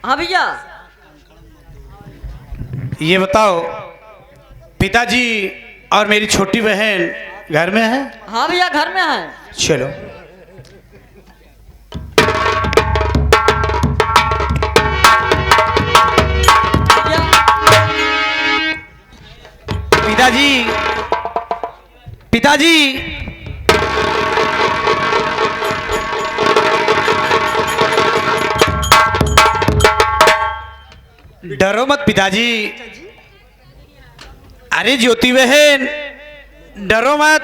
हाँ भैया। ये बताओ, पिताजी और मेरी छोटी बहन घर में है? हाँ भैया घर में है। चलो। पिताजी, पिताजी, डरो मत पिताजी। अरे ज्योति बहन, डरो मत,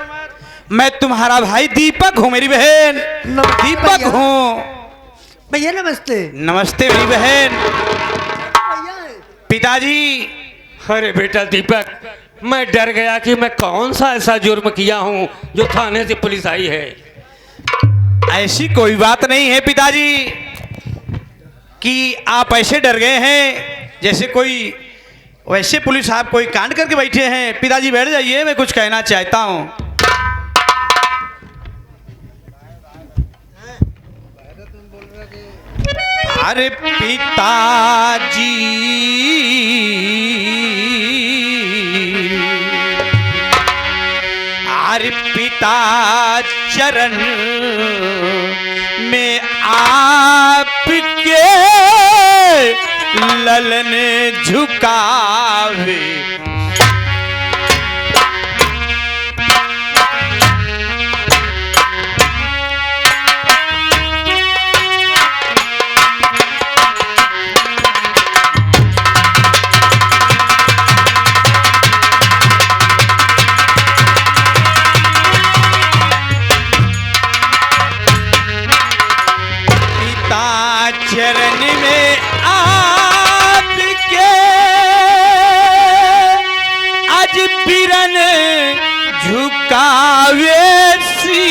मैं तुम्हारा भाई दीपक हूँ। मेरी बहन दीपक हूँ। भैया नमस्ते। नमस्ते मेरी बहन। पिताजी। अरे बेटा दीपक, मैं डर गया कि मैं कौन सा ऐसा जुर्म किया हूँ जो थाने से पुलिस आई है। ऐसी कोई बात नहीं है पिताजी कि आप ऐसे डर गए हैं जैसे कोई वैसे पुलिस आप कोई कांड करके बैठे हैं। पिताजी बैठ जाइए, मैं कुछ कहना चाहता हूँ। अरे पिताजी, अरे पिता चरण में आपके ललन झुकावे। चरण में आपके आज बिरन झुकावे सी।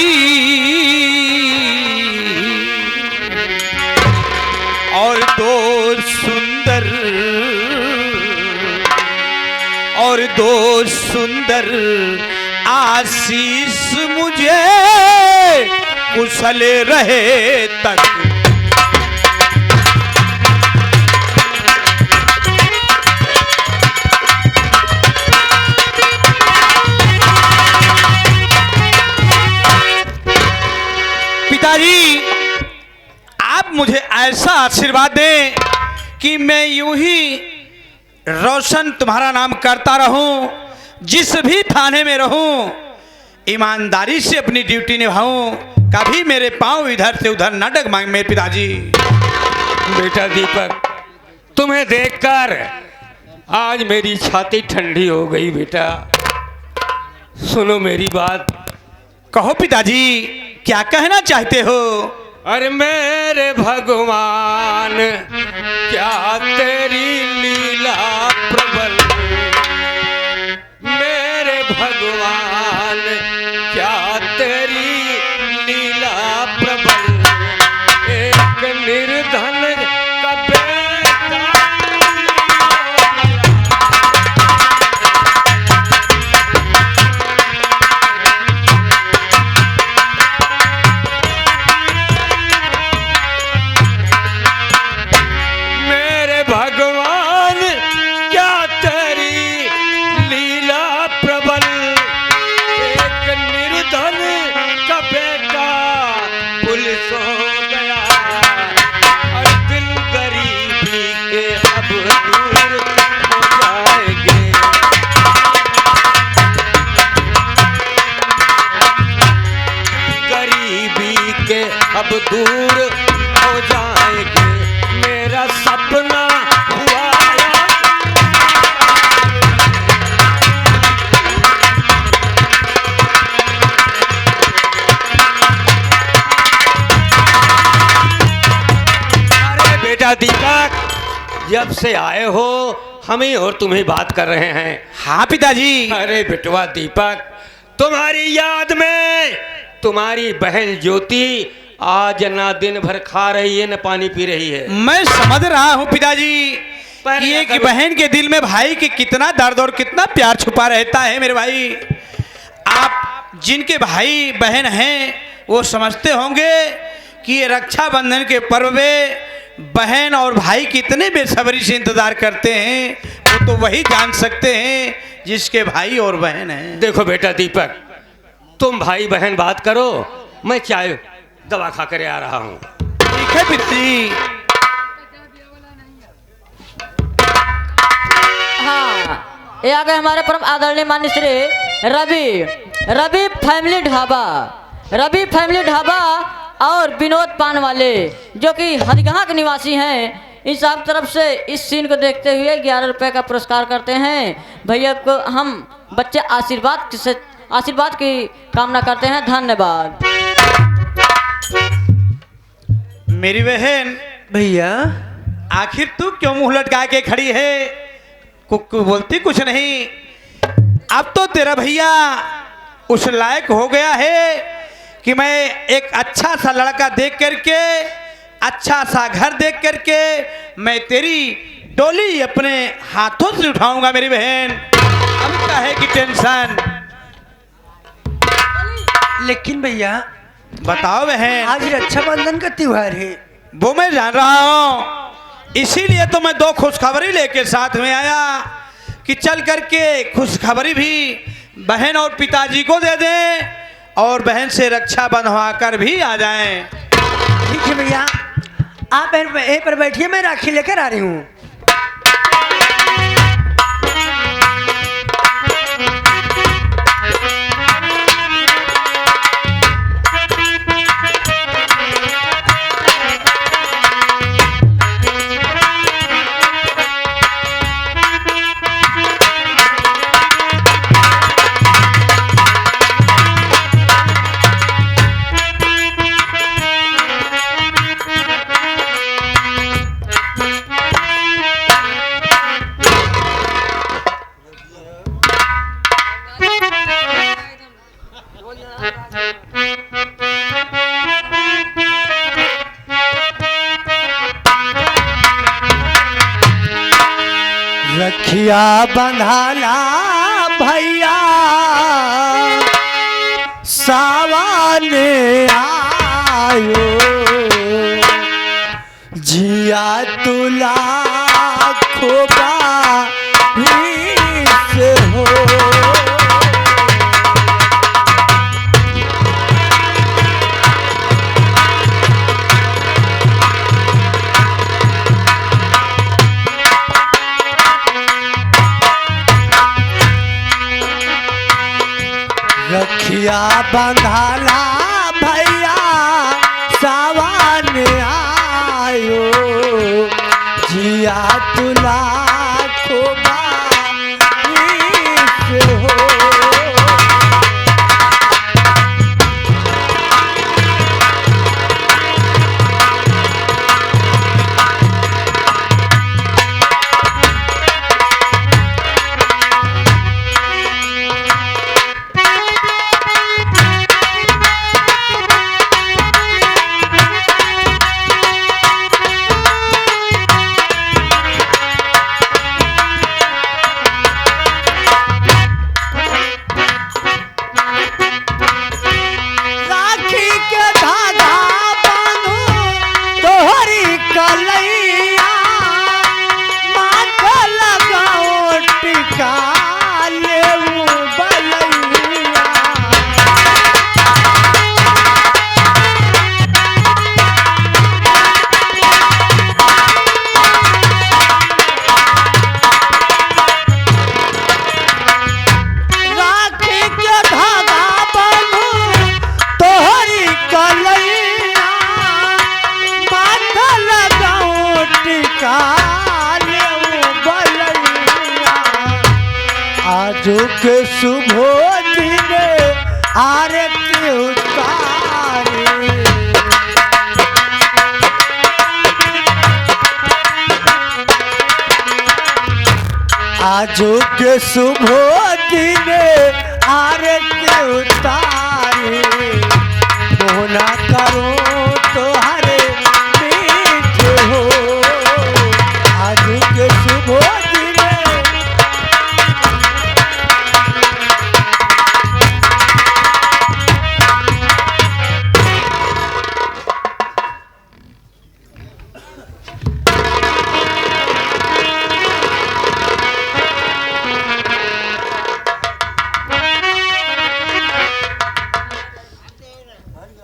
और दो सुंदर आशीष मुझे कुशल रहे तक। पिताजी, आप मुझे ऐसा आशीर्वाद दें कि मैं यूं ही रोशन तुम्हारा नाम करता रहूं, जिस भी थाने में रहूं ईमानदारी से अपनी ड्यूटी निभाऊं, कभी मेरे पांव इधर से उधर न डगमगाए मेरे पिताजी। बेटा दीपक, तुम्हें देखकर आज मेरी छाती ठंडी हो गई। बेटा सुनो मेरी बात। कहो पिताजी, क्या कहना चाहते हो? अरे मेरे भगवान, क्या तेरी लीला प्रबल। मेरे भगवान, क्या तेरी लीला प्रबल। एक निर्धन का बेटा अब दूर हो जाएंगे। मेरा सपना हुआ अरे बेटा दीपक, जब से आए हो हम ही और तुम्हें बात कर रहे हैं। हाँ पिताजी। अरे बेटवा दीपक, तुम्हारी याद में तुम्हारी बहन ज्योति आज ना दिन भर खा रही है न पानी पी रही है। मैं समझ रहा हूँ पिताजी कि एक बहन के दिल में भाई के कितना दर्द और कितना प्यार छुपा रहता है। मेरे भाई, आप जिनके भाई बहन हैं वो समझते होंगे कि ये रक्षाबंधन के पर्व में बहन और भाई कितने बेसब्री से इंतजार करते हैं वो तो वही जान सकते हैं जिसके भाई और बहन हैं। देखो बेटा दीपक, तुम भाई बहन बात करो, मैं चाय दवा खा कर आ रहा हूँ। ठीक है पिताजी। हाँ, ये आ गए हमारे परम आदरणीय मान्य श्री रवि फैमिली ढाबा, रवि फैमिली ढाबा और विनोद पान वाले जो कि हरिगहाँ के निवासी हैं। इन सब तरफ से इस सीन को देखते हुए 11 रुपए का पुरस्कार करते हैं। भैया को हम बच्चे आशीर्वाद की कामना करते हैं। धन्यवाद। मेरी बहन, भैया आखिर तू क्यों मुंह लटका के खड़ी है? कुक्कू बोलती कुछ नहीं। अब तो तेरा भैया उस लायक हो गया है कि मैं एक अच्छा सा लड़का देख करके, अच्छा सा घर देख करके मैं तेरी डोली अपने हाथों से उठाऊंगा मेरी बहन। अब क्या है कि टेंशन? लेकिन भैया बताओ बहन। आज रक्षाबंधन का त्योहार है। वो मैं जान रहा हूँ, इसीलिए तो मैं 2 खुशखबरी लेके साथ में आया कि चल करके खुशखबरी भी बहन और पिताजी को दे दें और बहन से रक्षा बंधवा कर भी आ जाएं। ठीक है भैया, आप यहीं पर बैठिए, मैं राखी लेकर आ रही हूँ। रखिया बंधाला भैया सावन आयो, जिया तुला खोबा से हो। रखिया बंधाला भैया सावन आयो, जिया तुला खोबा हो। के शुभो दिन आरती उतारे, आजो के शुभो दिन आरती उतारे, मोहना करो तो हरे मीठ हो। आजो के शुभो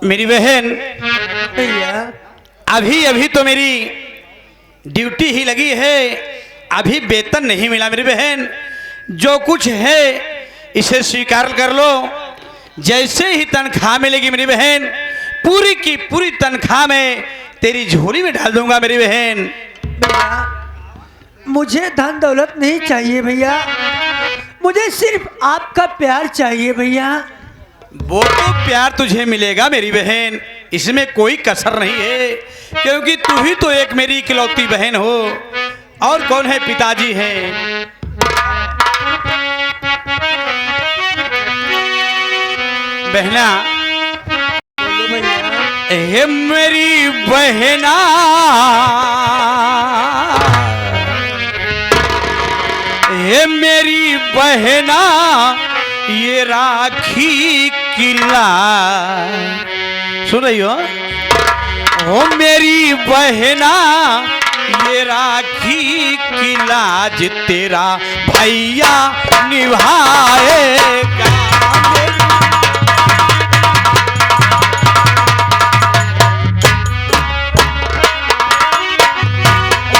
मेरी बहन भैया अभी अभी तो मेरी ड्यूटी ही लगी है, अभी वेतन नहीं मिला मेरी बहन। जो कुछ है इसे स्वीकार कर लो। जैसे ही तनख्वाह मिलेगी मेरी बहन, पूरी की पूरी तनख्वाह में तेरी झोली में डाल दूंगा मेरी बहन। भैया मुझे धन दौलत नहीं चाहिए भैया, मुझे सिर्फ आपका प्यार चाहिए भैया। वो तो प्यार तुझे मिलेगा मेरी बहन, इसमें कोई कसर नहीं है, क्योंकि तू ही तो एक मेरी इकलौती बहन हो। और कौन है? पिताजी हैं। बहना, हे मेरी बहना, हे मेरी बहना, ये राखी किला, सुन रही हो? ओ मेरी बहना, ये राखी की लाज तेरा भैया निभाएगा।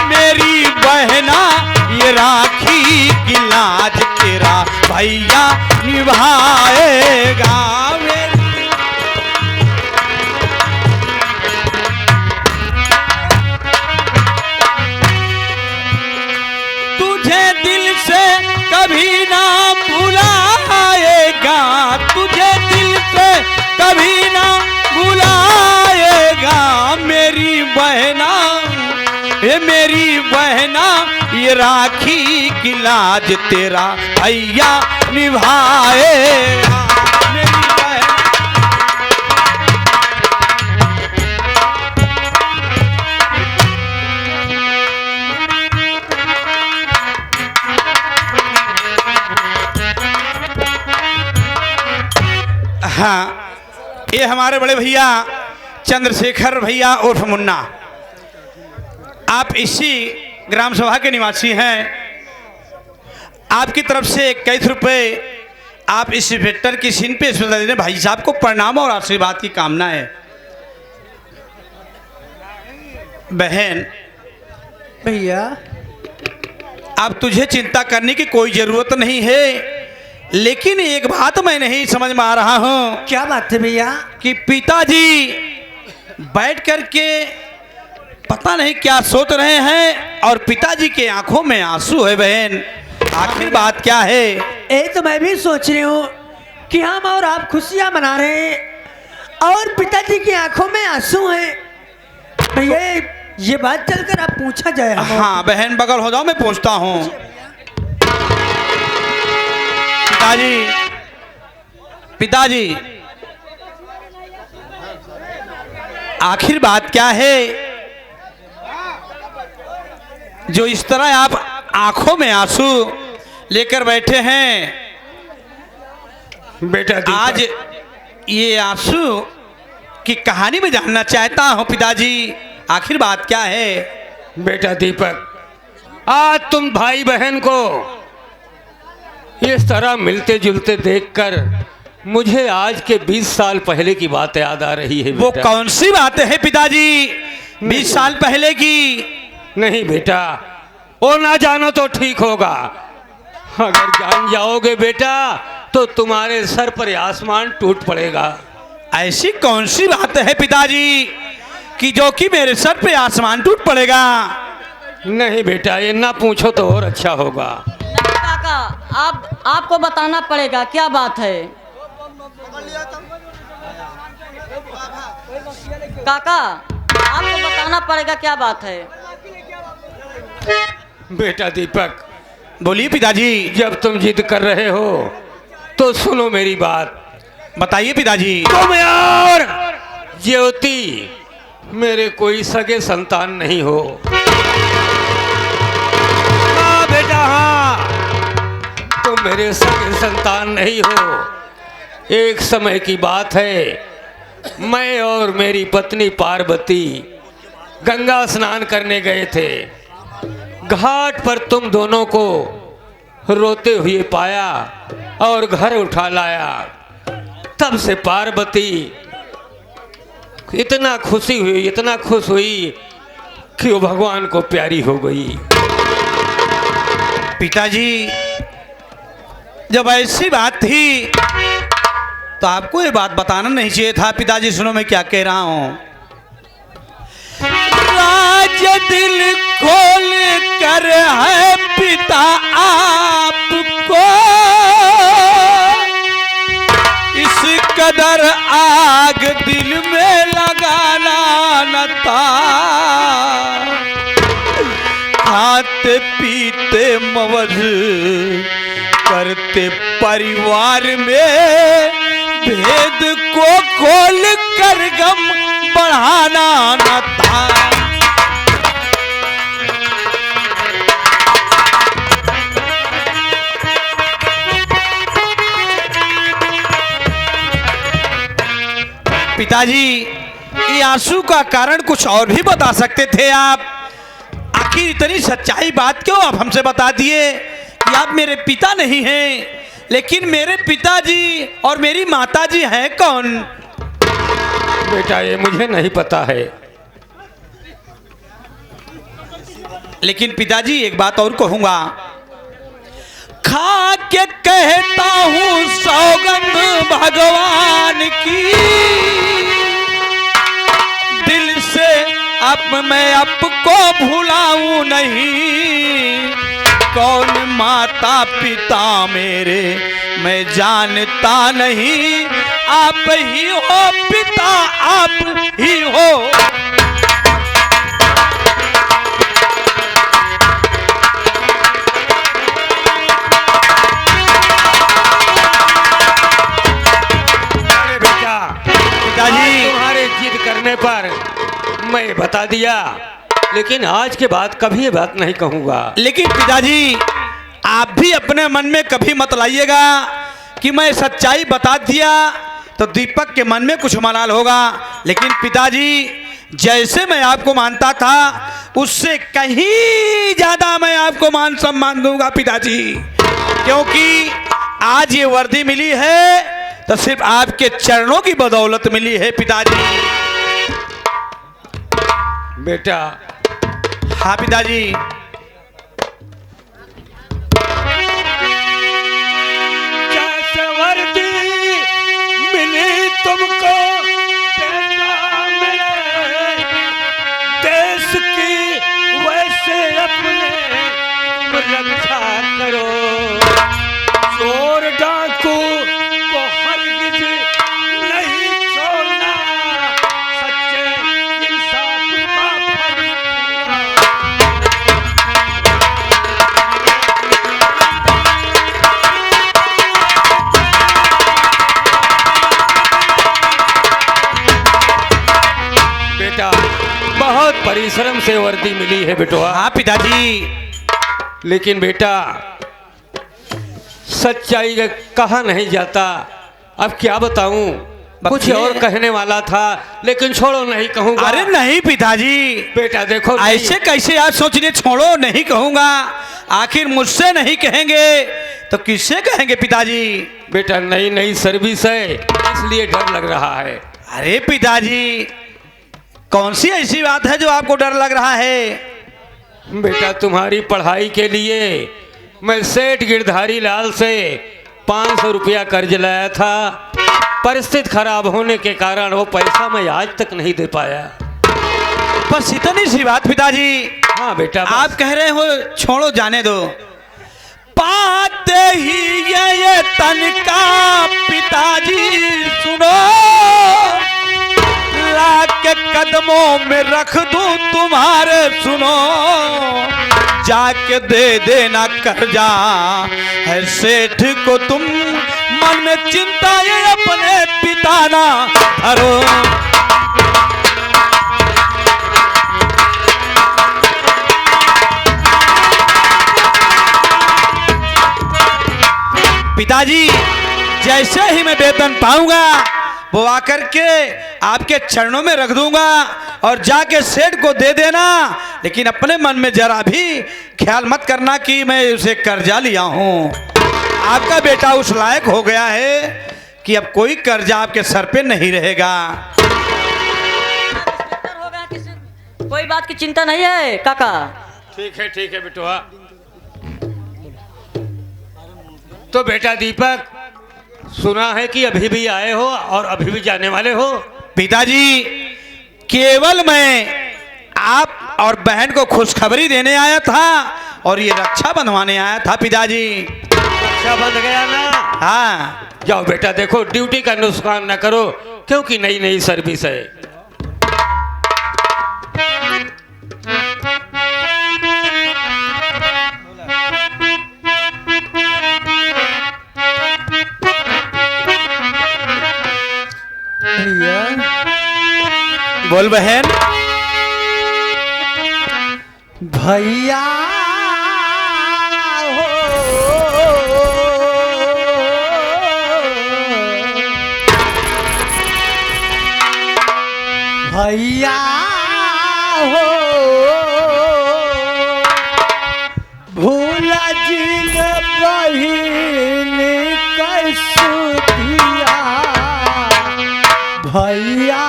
मेरी बहना, ये राखी की लाज तेरा भैया निभाएगा। तुझे दिल से कभी ना भुलाएगा, तुझे दिल से कभी ना भुलाएगा। मेरी बहना, ये मेरी बहना, ये राखी की लाज तेरा भैया निभाएगा। मेरी बहना, हाँ, ये हमारे बड़े भैया चंद्रशेखर भैया उर्फ मुन्ना, आप इसी ग्राम सभा के निवासी हैं। आपकी तरफ से 21 रुपये आप इस वेक्टर की सीन पे दे दें। भाई साहब को प्रणाम और आशीर्वाद की कामना है। बहन भैया अब तुझे चिंता करने की कोई जरूरत नहीं है, लेकिन एक बात मैं नहीं समझ में आ रहा हूँ। क्या बात है भैया? कि पिताजी बैठ कर के पता नहीं क्या सोच रहे हैं और पिताजी के आंखों में आंसू है। बहन आखिर बात क्या है? ये तो मैं भी सोच रही हूँ कि हम और आप खुशियाँ मना रहे हैं और पिताजी की आंखों में आंसू हैं। भैया ये बात चलकर आप पूछा जाए। हाँ बहन बगल हो जाओ, मैं पूछता हूँ। पिताजी, पिताजी आखिर बात क्या है जो इस तरह आप आंखों में आंसू लेकर बैठे हैं? बेटा दीपक, आज ये आंसू की कहानी में जानना चाहता हूँ पिताजी, आखिर बात क्या है? बेटा दीपक, आज तुम भाई बहन को इस तरह मिलते जुलते देखकर मुझे आज के 20 साल पहले की बात याद आ रही है। वो बेटा। कौन सी बात है पिताजी 20 साल पहले की? नहीं बेटा, वो ना जानो तो ठीक होगा। अगर जान जाओगे बेटा तो तुम्हारे सर पर आसमान टूट पड़ेगा। ऐसी कौन सी बात है पिताजी कि जो कि मेरे सर पे आसमान टूट पड़ेगा? नहीं बेटा, ये ना पूछो तो और अच्छा होगा। नहीं काका, आपको बताना पड़ेगा क्या बात है। काका आपको बताना पड़ेगा क्या बात है। बेटा दीपक, बोलिए पिताजी। जब तुम जिद कर रहे हो तो सुनो मेरी बात। बताइए पिताजी। तुम यार ज्योति मेरे कोई सगे संतान नहीं हो। हाँ बेटा, हाँ, तुम मेरे सगे संतान नहीं हो। एक समय की बात है, मैं और मेरी पत्नी पार्वती गंगा स्नान करने गए थे। घाट पर तुम दोनों को रोते हुए पाया और घर उठा लाया। तब से पार्वती इतना खुशी हुई, इतना खुश हुई कि वो भगवान को प्यारी हो गई। पिताजी जब ऐसी बात थी तो आपको ये बात बताना नहीं चाहिए था। पिताजी सुनो मैं क्या कह रहा हूं। राज दिल खोल कर है पिता आपको, इस कदर आग दिल में लगाना न था। खाते पीते मौज करते परिवार में, भेद को खोल कर गम बढ़ाना न था। पिताजी ये आंसू का कारण कुछ और भी बता सकते थे आप। आखिर इतनी सच्चाई बात क्यों आप हमसे बता दिए कि आप मेरे पिता नहीं हैं, लेकिन मेरे पिताजी और मेरी माताजी हैं कौन? बेटा ये मुझे नहीं पता है। लेकिन पिताजी एक बात और कहूंगा, खा के कहता हूं सौगंध भगवान की, दिल से अब मैं आपको भुलाऊं नहीं। कौन माता पिता मेरे मैं जानता नहीं, आप ही हो पिता आप ही हो। पिताजी तुम्हारे जिद करने पर मैं बता दिया, लेकिन आज के बाद कभी ये बात नहीं कहूंगा। लेकिन पिताजी आप भी अपने मन में कभी मत लाइएगा कि मैं सच्चाई बता दिया तो दीपक के मन में कुछ मलाल होगा। लेकिन पिताजी जैसे मैं आपको मानता था उससे कहीं ज्यादा मैं आपको मान सम्मान दूंगा पिताजी, क्योंकि आज ये वर्दी मिली है तो सिर्फ आपके चरणों की बदौलत मिली है पिताजी। बेटा हाँ पिताजी। जैसे वर्दी मिली तुमको बेटा मेरे देश की, वैसे अपने रक्षा करो। चोर डाकू को हरगिज नहीं छोड़ना, सच्चे इंसाफ का फल बेटा बहुत परिश्रम से वर्दी मिली है बेटवा। हाँ पिताजी। लेकिन बेटा सच्चाई का कहा नहीं जाता, अब क्या बताऊं। कुछ और कहने वाला था लेकिन छोड़ो नहीं कहूंगा। अरे नहीं पिताजी, बेटा देखो ऐसे कैसे आप सोच रहे छोड़ो नहीं कहूंगा। आखिर मुझसे नहीं कहेंगे तो किससे कहेंगे पिताजी? बेटा नई नई सर्विस है इसलिए डर लग रहा है। अरे पिताजी कौन सी ऐसी बात है जो आपको डर लग रहा है? बेटा तुम्हारी पढ़ाई के लिए मैं सेठ गिरधारी लाल से 500 रुपया कर्ज लाया था। परिस्थिति खराब होने के कारण वो पैसा मैं आज तक नहीं दे पाया। बस इतनी सी बात पिताजी। हाँ बेटा आप कह रहे हो छोड़ो जाने दो। पाते ही ये तन का पिताजी सुनो, लाके कदमों में रख दूं तुम्हारे सुनो। जाके दे देना कर्जा है सेठ को तुम, मन में चिंता ये अपने पिता ना धरो। पिताजी जैसे ही मैं वेतन पाऊंगा वो आकर के आपके चरणों में रख दूंगा और जाके सेठ को दे देना। लेकिन अपने मन में जरा भी ख्याल मत करना कि मैं उसे कर्जा लिया हूं। आपका बेटा उस लायक हो गया है कि अब कोई कर्जा आपके सर पे नहीं रहेगा। कोई बात की चिंता नहीं है काका। ठीक है बेटुआ। तो बेटा दीपक, सुना है कि अभी भी आए हो और अभी भी जाने वाले हो। पिताजी, केवल मैं आप और बहन को खुशखबरी देने आया था और ये रक्षा बंधवाने आया था पिताजी। अच्छा बंध गया ना? हाँ। जाओ बेटा, देखो ड्यूटी का नुकसान न करो, क्योंकि नई नई सर्विस है। भैया बोल बहन। भैया भैया हो भूला जिन बहिन कसुतिया भैया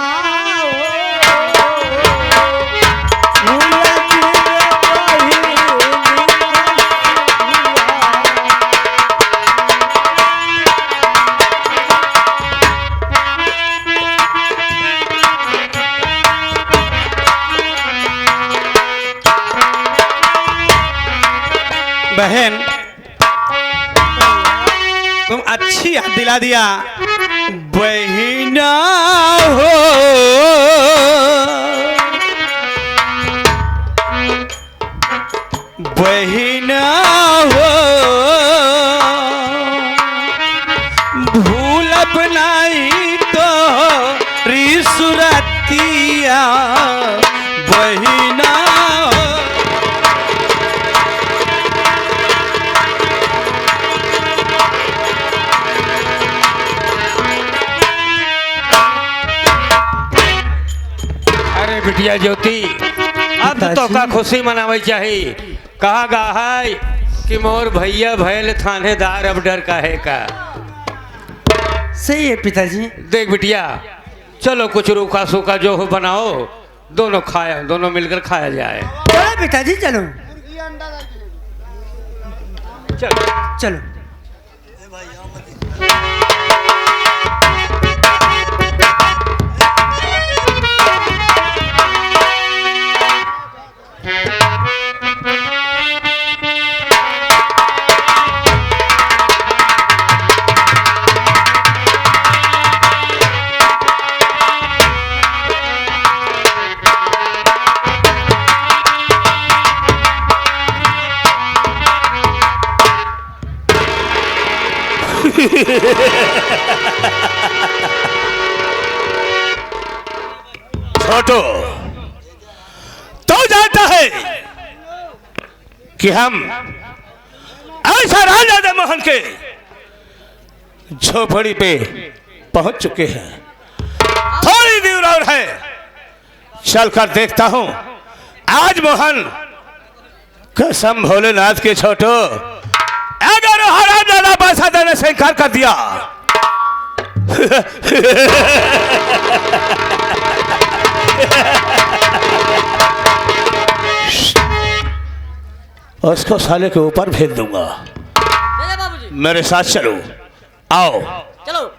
बहन, तुम अच्छी याद दिला दिया। बहिना हो बहिना हो भूलब नहीं तो रिसुरतिया बहिना हो। अरे बिटिया ज्योति, अब तो का खुशी मनावे चाहिए। कहा गा है कि मोर भैया भैल थानेदार, अब डर काहे का। सही है पिताजी। देख बिटिया, चलो कुछ रूखा सूखा जो हो बनाओ, दोनों मिलकर खाया जाए। चलो पिताजी चलो चलो चलो। छोटो, तो जानता है कि हम ऐसा राजा मोहन के झोपड़ी पे पहुंच चुके हैं। थोड़ी दूर और है, चलकर देखता हूं। आज मोहन, कसम भोलेनाथ के छोटो, अगर हराम ज्यादा पैसा देने से इनकार कर दिया उसको साले के ऊपर भेज दूंगा। बाबूजी मेरे साथ चलो, आओ। चलो।